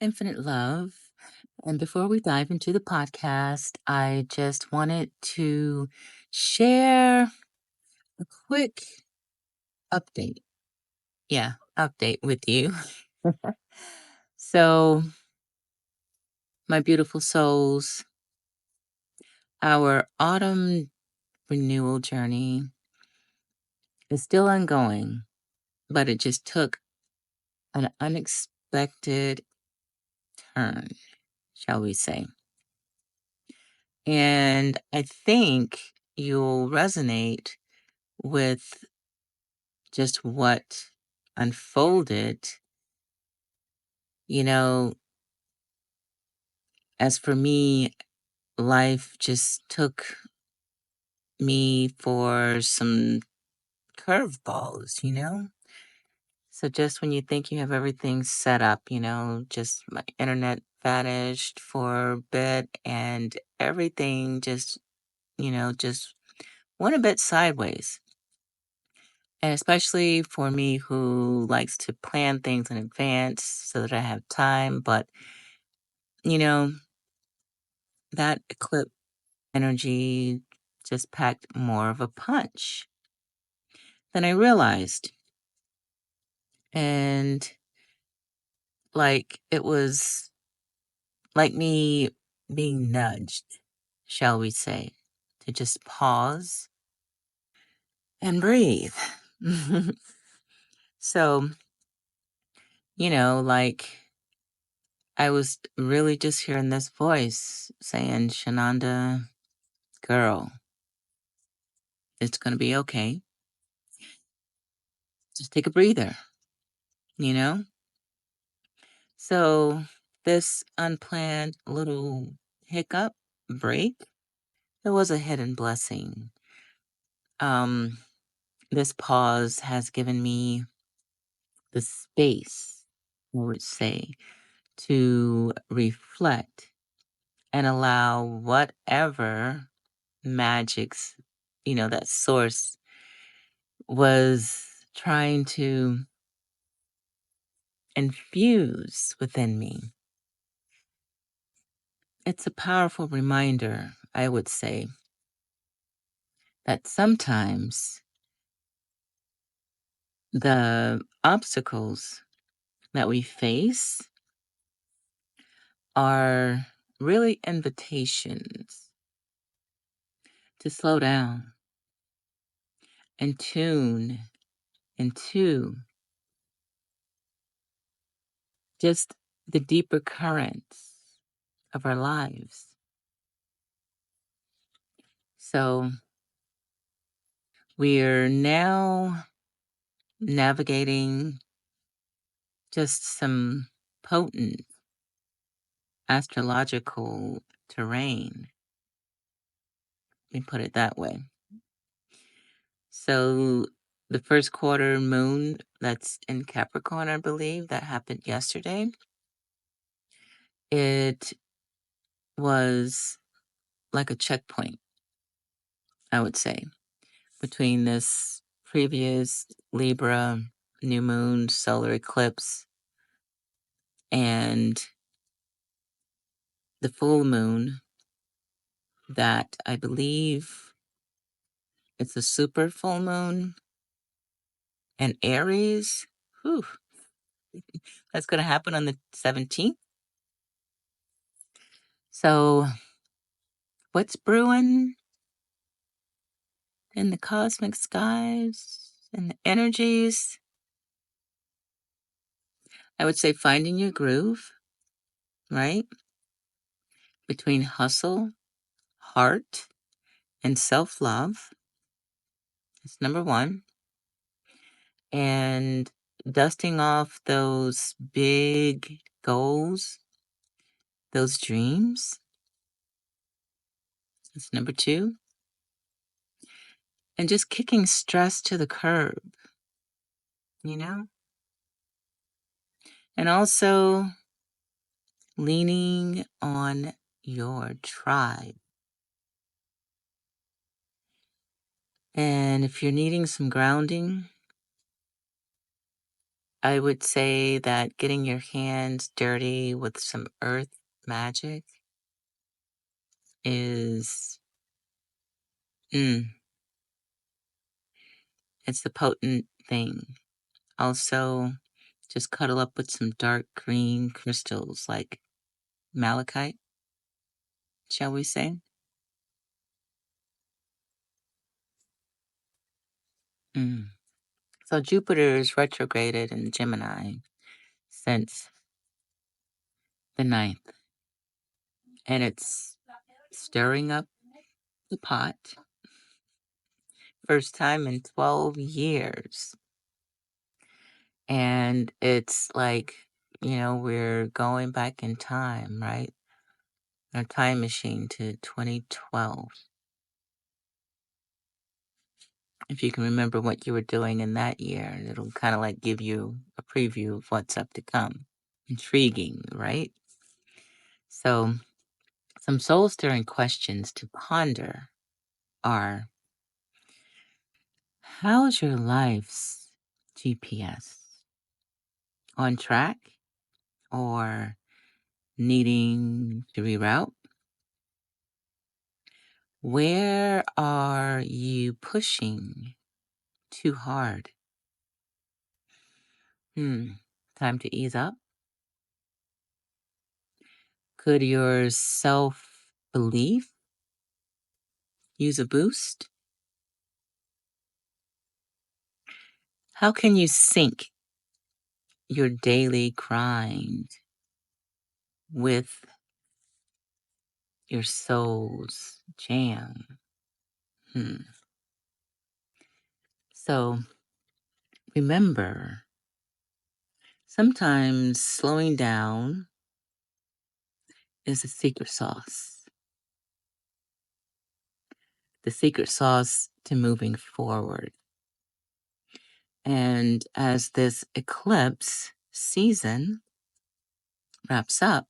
Infinite love. And before we dive into the podcast, I just wanted to share a quick update. Yeah, update with you. So, my beautiful souls, our autumn renewal journey is still ongoing, but it just took an unexpected turn, shall we say. And I think you'll resonate with just what unfolded. You know, as for me, life just took me for some curveballs. So just when you think you have everything set up, just my internet vanished for a bit and everything just went a bit sideways. And especially for me who likes to plan things in advance so that I have time. But, you know, that eclipse energy just packed more of a punch than I realized. And like it was like me being nudged, shall we say, to just pause and breathe. So, like I was really just hearing this voice saying, Shananda, girl, it's going to be okay. Just take a breather, you know? So, this unplanned little hiccup break, it was a hidden blessing. Um, this pause has given me the space, I would say, to reflect and allow whatever magics, that source was trying to infuse within me. It's a powerful reminder, I would say, that sometimes the obstacles that we face are really invitations to slow down and tune into just the deeper currents of our lives. So we're now navigating just some potent astrological terrain. Let me put it that way. So the first quarter moon that's in Capricorn, I believe, that happened yesterday. It was like a checkpoint, I would say, between this previous Libra new moon solar eclipse and the full moon that I believe it's a super full moon and Aries. Whew, that's going to happen on the 17th. So, what's brewing in the cosmic skies and the energies? I would say finding your groove, right? Between hustle, heart, and self love. That's number one. And dusting off those big goals, those dreams. That's number two. And just kicking stress to the curb, you know? And also leaning on your tribe. And if you're needing some grounding, I would say that getting your hands dirty with some earth magic is, mm, it's the potent thing. Also, just cuddle up with some dark green crystals like malachite, shall we say? Mm. So Jupiter is retrograded in Gemini since the ninth, and it's stirring up the pot. First time in 12 years. And it's like, we're going back in time, right? A time machine to 2012. If you can remember what you were doing in that year, it'll kind of like give you a preview of what's up to come. Intriguing, right? So, some soul stirring questions to ponder are: how's your life's GPS? On track or needing to reroute? Where are you pushing too hard? Time to ease up? Could your self belief use a boost? How can you sync your daily grind with your soul's jam? Hmm. So remember, sometimes slowing down is a secret sauce, the secret sauce to moving forward. And as this eclipse season wraps up,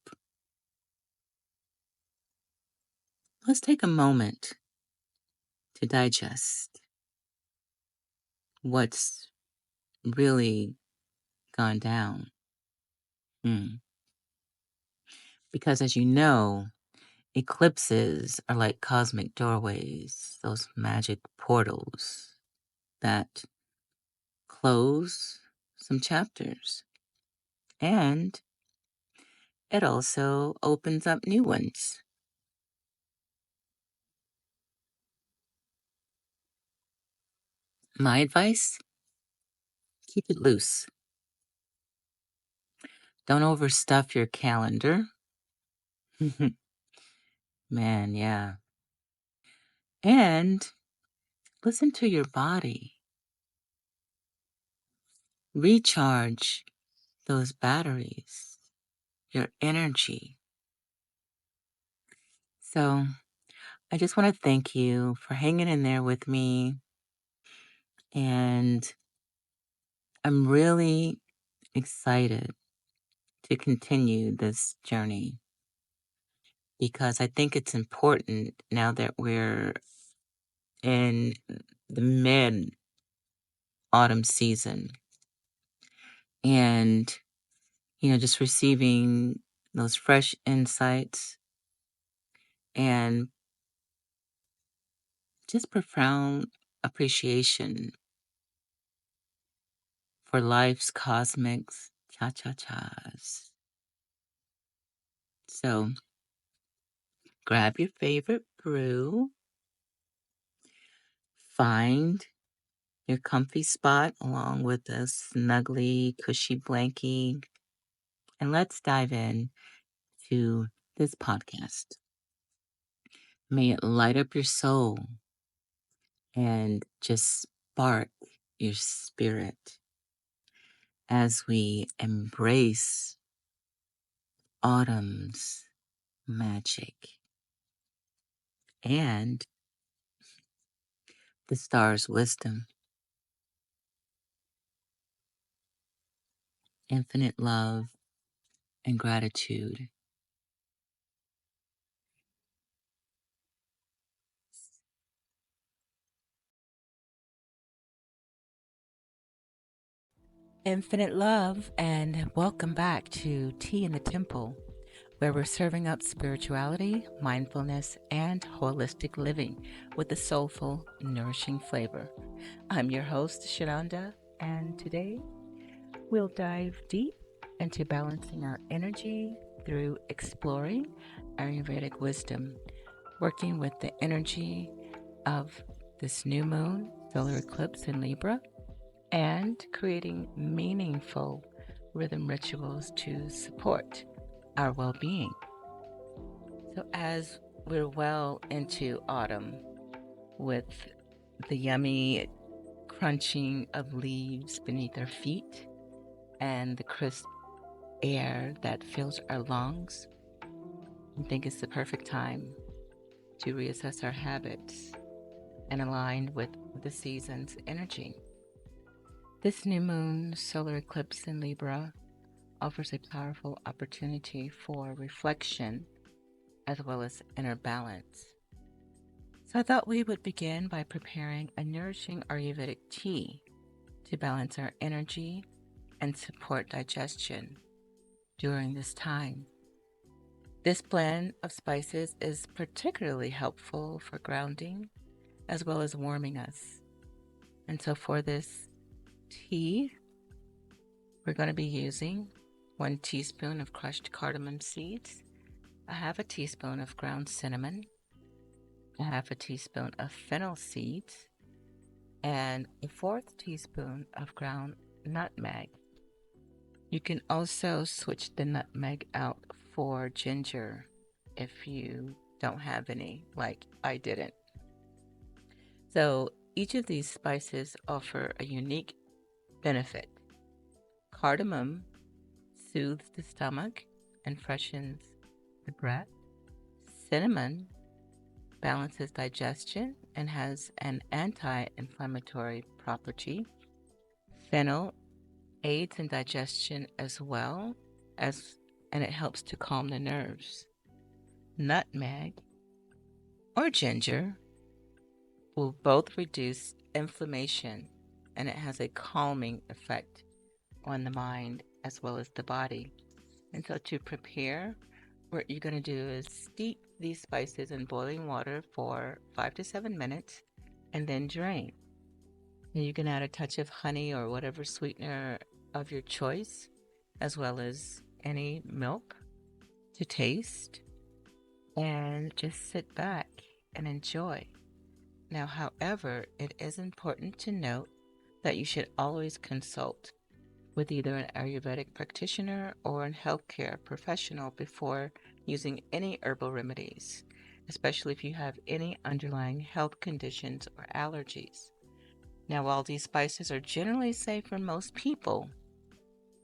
let's take a moment to digest what's really gone down. Hmm. Because as you know, eclipses are like cosmic doorways, those magic portals that close some chapters. And it also opens up new ones. My advice: keep it loose. Don't overstuff your calendar. Man, yeah. And listen to your body. Recharge those batteries, your energy. So I just want to thank you for hanging in there with me. And I'm really excited to continue this journey because I think it's important now that we're in the mid autumn season and, just receiving those fresh insights and just profound appreciation for life's cosmics cha-cha-chas. So grab your favorite brew, find your comfy spot along with a snuggly, cushy blankie, and let's dive in to this podcast. May it light up your soul and just spark your spirit as we embrace autumn's magic and the stars' wisdom, infinite love, and gratitude. Infinite love, and welcome back to Tea in the Temple, where we're serving up spirituality, mindfulness, and holistic living with a soulful, nourishing flavor. I'm your host, Shananda, and today we'll dive deep into balancing our energy through exploring Ayurvedic wisdom, working with the energy of this new moon, solar eclipse in Libra, and creating meaningful rhythm rituals to support our well being. So, as we're well into autumn with the yummy crunching of leaves beneath our feet and the crisp air that fills our lungs, I think it's the perfect time to reassess our habits and align with the season's energy. This new moon solar eclipse in Libra offers a powerful opportunity for reflection as well as inner balance. So I thought we would begin by preparing a nourishing Ayurvedic tea to balance our energy and support digestion during this time. This blend of spices is particularly helpful for grounding as well as warming us. And so for this tea, we're going to be using 1 teaspoon of crushed cardamom seeds, a half a teaspoon of ground cinnamon, a half a teaspoon of fennel seeds, and a fourth teaspoon of ground nutmeg. You can also switch the nutmeg out for ginger if you don't have any, like I didn't. So each of these spices offer a unique benefit. Cardamom soothes the stomach and freshens the breath. Cinnamon balances digestion and has an anti-inflammatory property. Fennel aids in digestion as well as and it helps to calm the nerves. Nutmeg or ginger will both reduce inflammation and it has a calming effect on the mind as well as the body. And so to prepare, what you're going to do is steep these spices in boiling water for 5 to 7 minutes and then drain. And you can add a touch of honey or whatever sweetener of your choice, as well as any milk to taste, and just sit back and enjoy. Now, however, it is important to note that you should always consult with either an Ayurvedic practitioner or a healthcare professional before using any herbal remedies, especially if you have any underlying health conditions or allergies. Now, while these spices are generally safe for most people,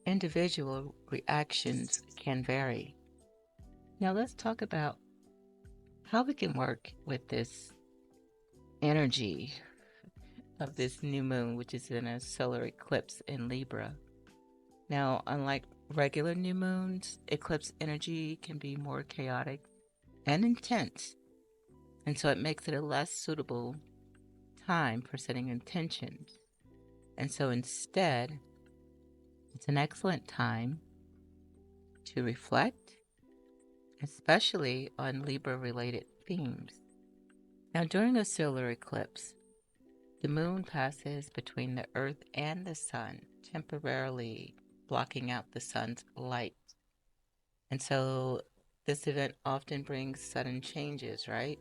individual reactions can vary. Now, let's talk about how we can work with this energy of this new moon, which is in a solar eclipse in Libra. Now, unlike regular new moons, eclipse energy can be more chaotic and intense, and so it makes it a less suitable time for setting intentions. And so instead, it's an excellent time to reflect, especially on Libra related themes. Now, during a solar eclipse, the moon passes between the Earth and the Sun, temporarily blocking out the sun's light. And so this event often brings sudden changes, right?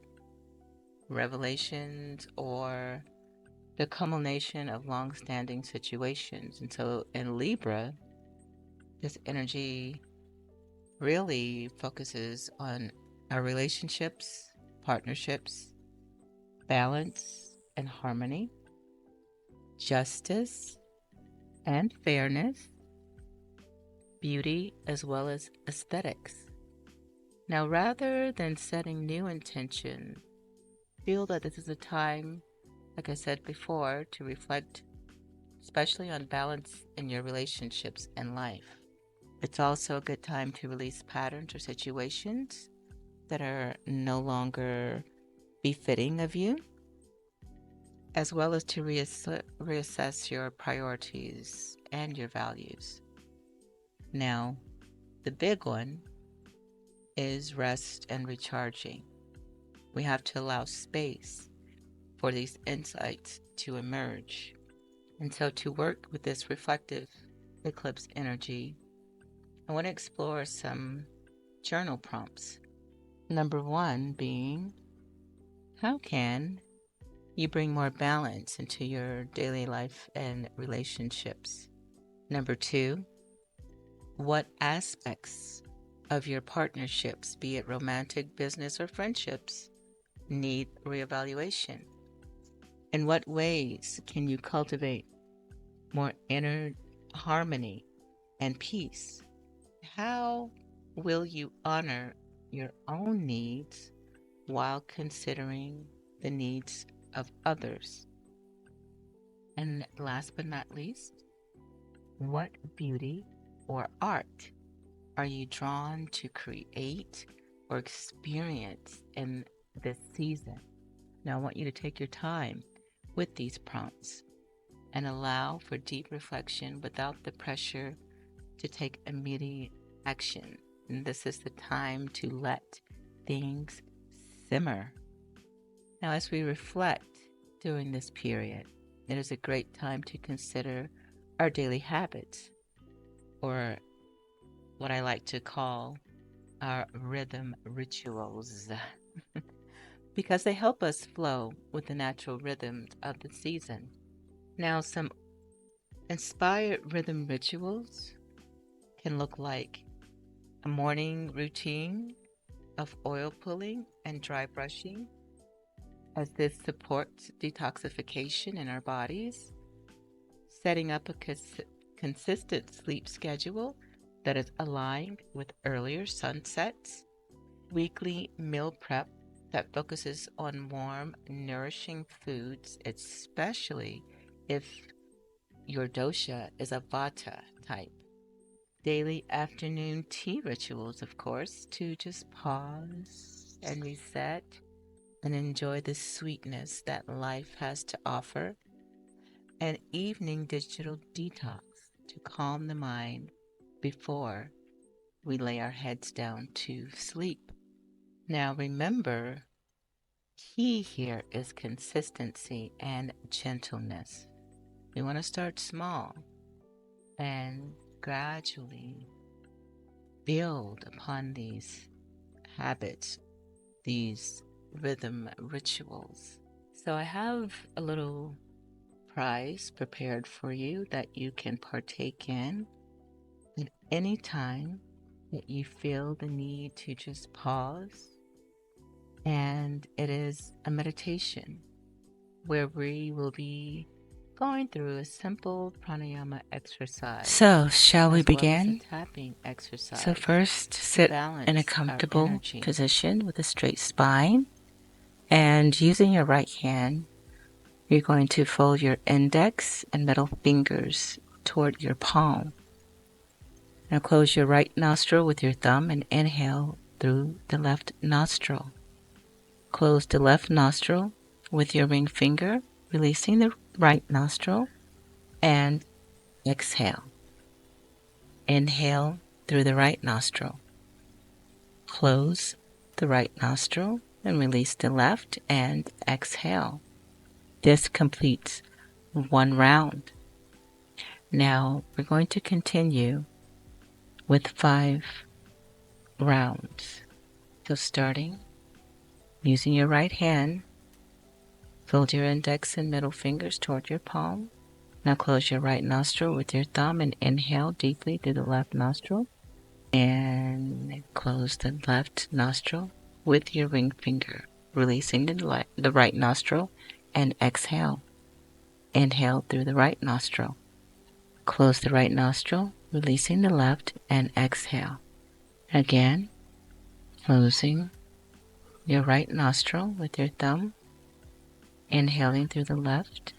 Revelations or the culmination of long-standing situations. And so in Libra, this energy really focuses on our relationships, partnerships, balance and harmony, justice and fairness, beauty as well as aesthetics. Now, rather than setting new intentions, feel that this is a time, like I said before, to reflect, especially on balance in your relationships and life. It's also a good time to release patterns or situations that are no longer befitting of you, as well as to reassess your priorities and your values. Now, the big one is rest and recharging. We have to allow space for these insights to emerge. And so, to work with this reflective eclipse energy, I want to explore some journal prompts. Number one being, how can you bring more balance into your daily life and relationships? Number two, what aspects of your partnerships, be it romantic, business, or friendships, need reevaluation? In what ways can you cultivate more inner harmony and peace? How will you honor your own needs while considering the needs of others? And last but not least, what beauty or art are you drawn to create or experience in this season? Now, I want you to take your time with these prompts and allow for deep reflection without the pressure to take immediate action. And this is the time to let things simmer. Now, as we reflect during this period, it is a great time to consider our daily habits, or what I like to call our rhythm rituals, because they help us flow with the natural rhythms of the season. Now, some inspired rhythm rituals can look like a morning routine of oil pulling and dry brushing, as this supports detoxification in our bodies, setting up a consistent sleep schedule that is aligned with earlier sunsets, weekly meal prep that focuses on warm, nourishing foods, especially if your dosha is a vata type. Daily afternoon tea rituals, of course, to just pause and reset and enjoy the sweetness that life has to offer. An evening digital detox to calm the mind before we lay our heads down to sleep. Now remember, key here is consistency and gentleness. We want to start small and gradually build upon these habits, these rhythm rituals. So I have a little prize prepared for you that you can partake in at any time that you feel the need to just pause. And it is a meditation where we will be going through a simple pranayama exercise. So, shall we begin? A tapping exercise. So first, sit in a comfortable position with a straight spine, and using your right hand, you're going to fold your index and middle fingers toward your palm. Now close your right nostril with your thumb and inhale through the left nostril. Close the left nostril with your ring finger, releasing the right nostril, and exhale. Inhale through the right nostril. Close the right nostril and release the left, and exhale. This completes one round. Now we're going to continue with 5 rounds. So starting, using your right hand, fold your index and middle fingers toward your palm. Now close your right nostril with your thumb and inhale deeply through the left nostril. And close the left nostril with your ring finger, releasing the right nostril, and exhale. Inhale through the right nostril. Close the right nostril, releasing the left, and exhale. Again, closing your right nostril with your thumb, inhaling through the left.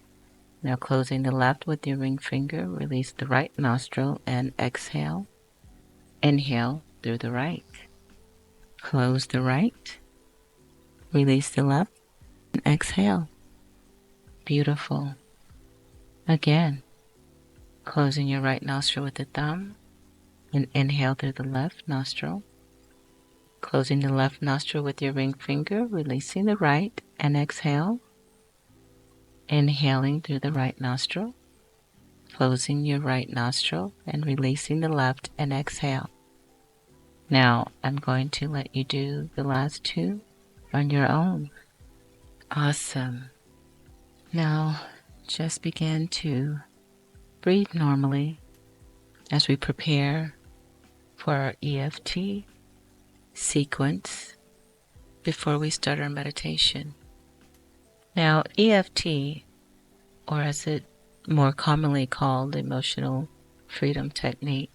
Now closing the left with your ring finger, release the right nostril and exhale. Inhale through the right. Close the right, release the left, and exhale. Beautiful. Again, Closing your right nostril with the thumb and inhale through the left nostril. Closing the left nostril with your ring finger, releasing the right, and exhale. Inhaling through the right nostril. Closing your right nostril and releasing the left, and exhale. Now I'm going to let you do the last two on your own. Awesome. Now just begin to breathe normally as we prepare for our EFT sequence before we start our meditation. Now, EFT, or as it more commonly called, emotional freedom technique,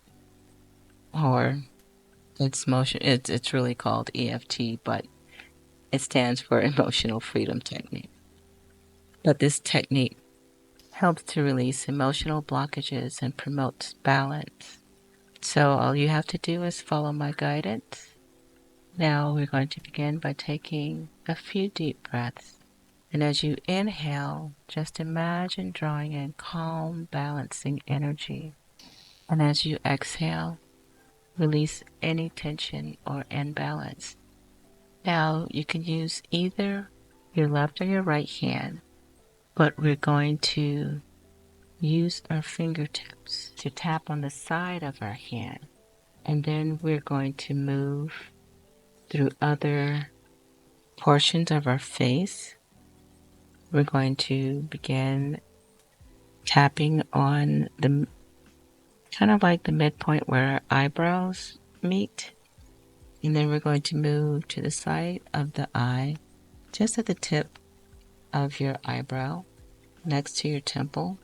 or it's really called EFT, but it stands for emotional freedom technique. But this technique helps to release emotional blockages and promotes balance. So all you have to do is follow my guidance. Now we're going to begin by taking a few deep breaths. And as you inhale, just imagine drawing in calm, balancing energy. And as you exhale, release any tension or imbalance. Now you can use either your left or your right hand, but we're going to use our fingertips to tap on the side of our hand. And then we're going to move through other portions of our face. We're going to begin tapping on the kind of like the midpoint where our eyebrows meet. And then we're going to move to the side of the eye, just at the tip of your eyebrow, next to your temple.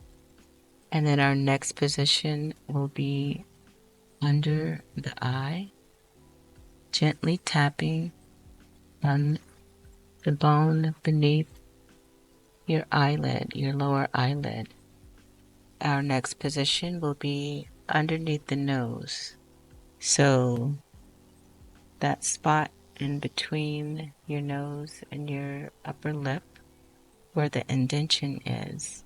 And then our next position will be under the eye, gently tapping on the bone beneath your eyelid, your lower eyelid. Our next position will be underneath the nose. So that spot in between your nose and your upper lip where the indentation is,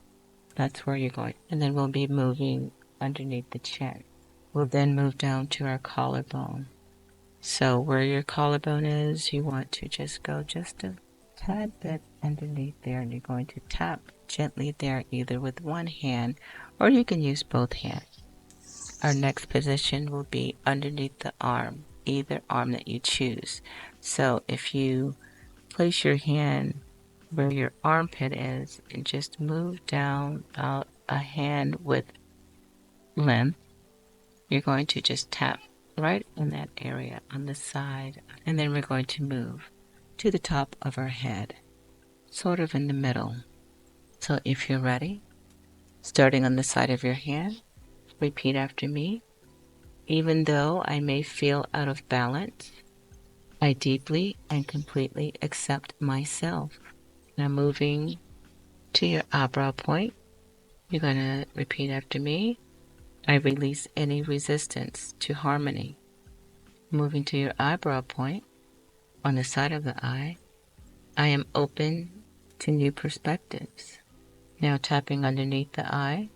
that's where you're going. And then we'll be moving underneath the chin. We'll then move down to our collarbone. So where your collarbone is, you want to just go just a tad bit underneath there, and you're going to tap gently there either with one hand or you can use both hands. Our next position will be underneath the arm, either arm that you choose. So if you place your hand where your armpit is and just move down about a hand width length, you're going to just tap right in that area on the side, and then we're going to move to the top of our head, sort of in the middle. So if you're ready, starting on the side of your hand, repeat after me. Even though I may feel out of balance, I deeply and completely accept myself. Now moving to your eyebrow point, you're going to repeat after me. I release any resistance to harmony. Moving to your eyebrow point, on the side of the eye, I am open to new perspectives. Now tapping underneath the eye,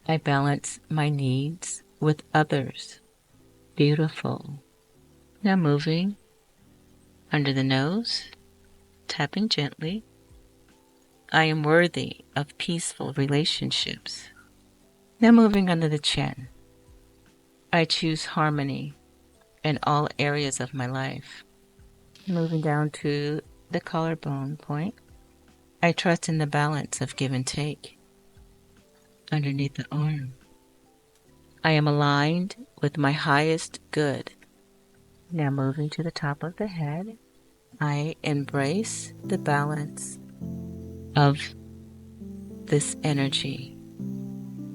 I balance my needs with others. Beautiful. Now moving under the nose, tapping gently, I am worthy of peaceful relationships. Now moving under the chin, I choose harmony in all areas of my life. Moving down to the collarbone point, I trust in the balance of give and take. Underneath the arm, I am aligned with my highest good. Now moving to the top of the head, I embrace the balance of this energy.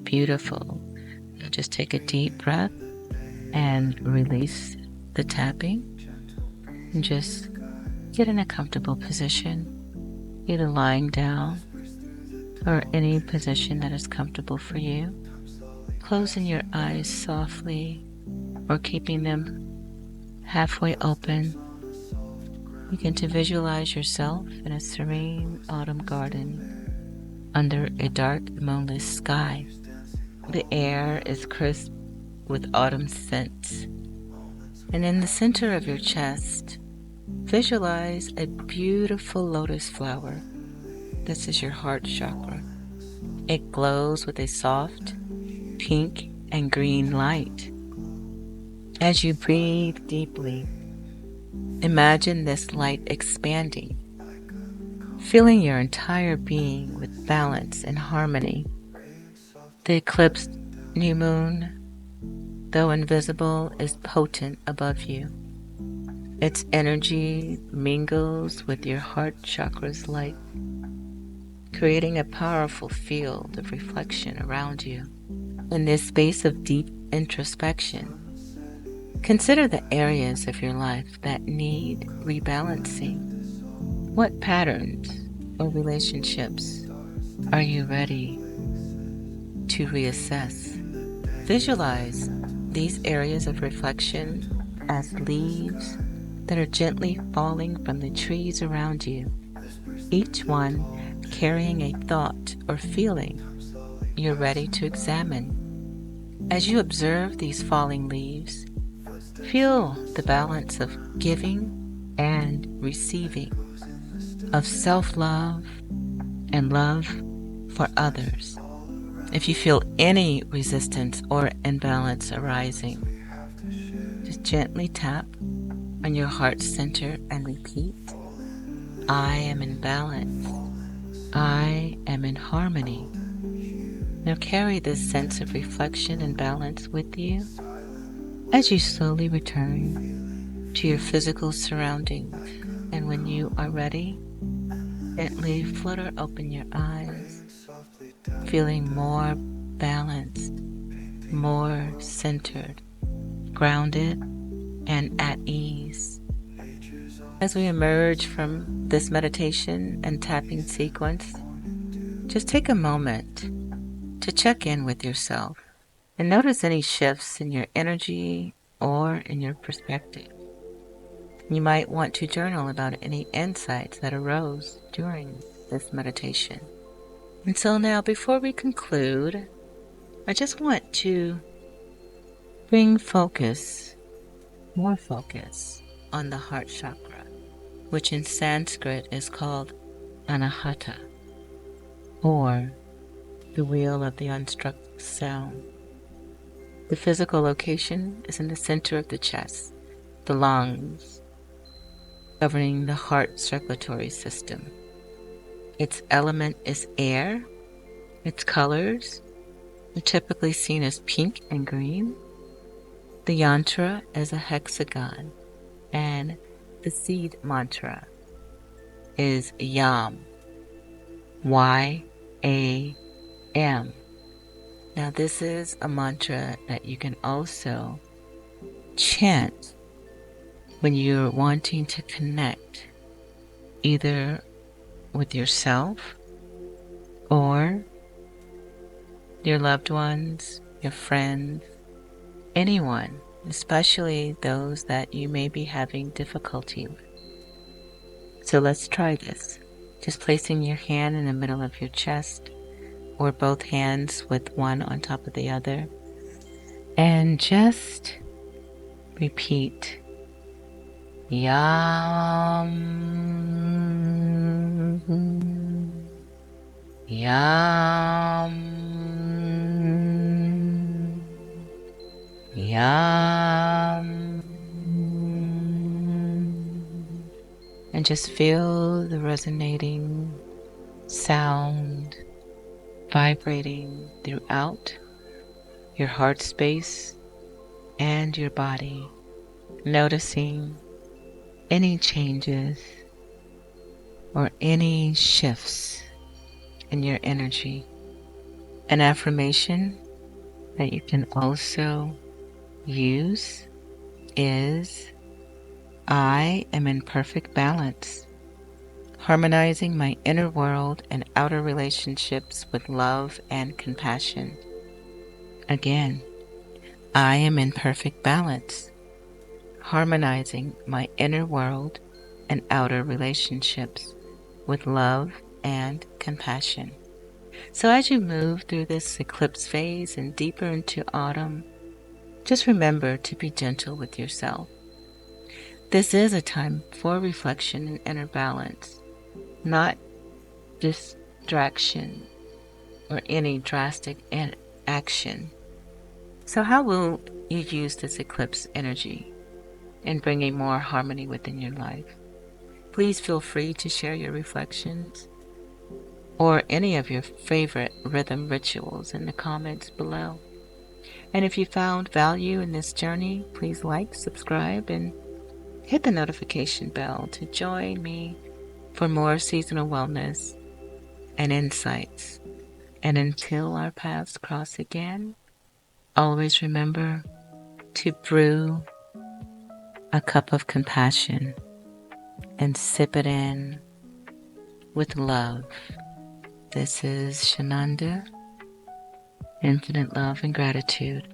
Beautiful. Now just take a deep breath and release the tapping. And just get in a comfortable position, either lying down or any position that is comfortable for you. Closing your eyes softly or keeping them halfway open. Begin to visualize yourself in a serene autumn garden under a dark, moonless sky. The air is crisp with autumn scents. And in the center of your chest, visualize a beautiful lotus flower. This is your heart chakra. It glows with a soft pink and green light. As you breathe deeply, imagine this light expanding, filling your entire being with balance and harmony. The eclipsed new moon, though invisible, is potent above you. Its energy mingles with your heart chakra's light, creating a powerful field of reflection around you. In this space of deep introspection, consider the areas of your life that need rebalancing. What patterns or relationships are you ready to reassess? Visualize these areas of reflection as leaves that are gently falling from the trees around you, each one carrying a thought or feeling you're ready to examine. As you observe these falling leaves, feel the balance of giving and receiving, of self-love and love for others. If you feel any resistance or imbalance arising, just gently tap on your heart center and repeat, I am in balance. I am in harmony. Now carry this sense of reflection and balance with you as you slowly return to your physical surroundings. And when you are ready, gently flutter open your eyes, feeling more balanced, more centered, grounded, and at ease. As we emerge from this meditation and tapping sequence, just take a moment to check in with yourself and notice any shifts in your energy or in your perspective. You might want to journal about any insights that arose during this meditation. And so now, before we conclude, I just want to bring more focus on the heart chakra, which in Sanskrit is called Anahata, or the wheel of the unstruck sound. The physical location is in the center of the chest, the lungs, governing the heart circulatory system. Its element is air. Its colors are typically seen as pink and green. The yantra is a hexagon, and the seed mantra is YAM, Y-A-M. Now this is a mantra that you can also chant when you're wanting to connect either with yourself or your loved ones, your friends, anyone, especially those that you may be having difficulty with. So let's try this. Just placing your hand in the middle of your chest or both hands with one on top of the other, and just repeat Yam, Yam, Yam, and just feel the resonating sound vibrating throughout your heart space and your body, noticing any changes or any shifts in your energy. An affirmation that you can also use is, I am in perfect balance, harmonizing my inner world and outer relationships with love and compassion. Again, I am in perfect balance, harmonizing my inner world and outer relationships with love and compassion. So as you move through this eclipse phase and deeper into autumn, just remember to be gentle with yourself. This is a time for reflection and inner balance, not distraction or any drastic action. So how will you use this eclipse energy in bringing more harmony within your life? Please feel free to share your reflections or any of your favorite rhythm rituals in the comments below. And if you found value in this journey, please like, subscribe, and hit the notification bell to join me for more seasonal wellness and insights. And until our paths cross again, always remember to brew a cup of compassion and sip it in with love. This is Shananda, infinite love and gratitude.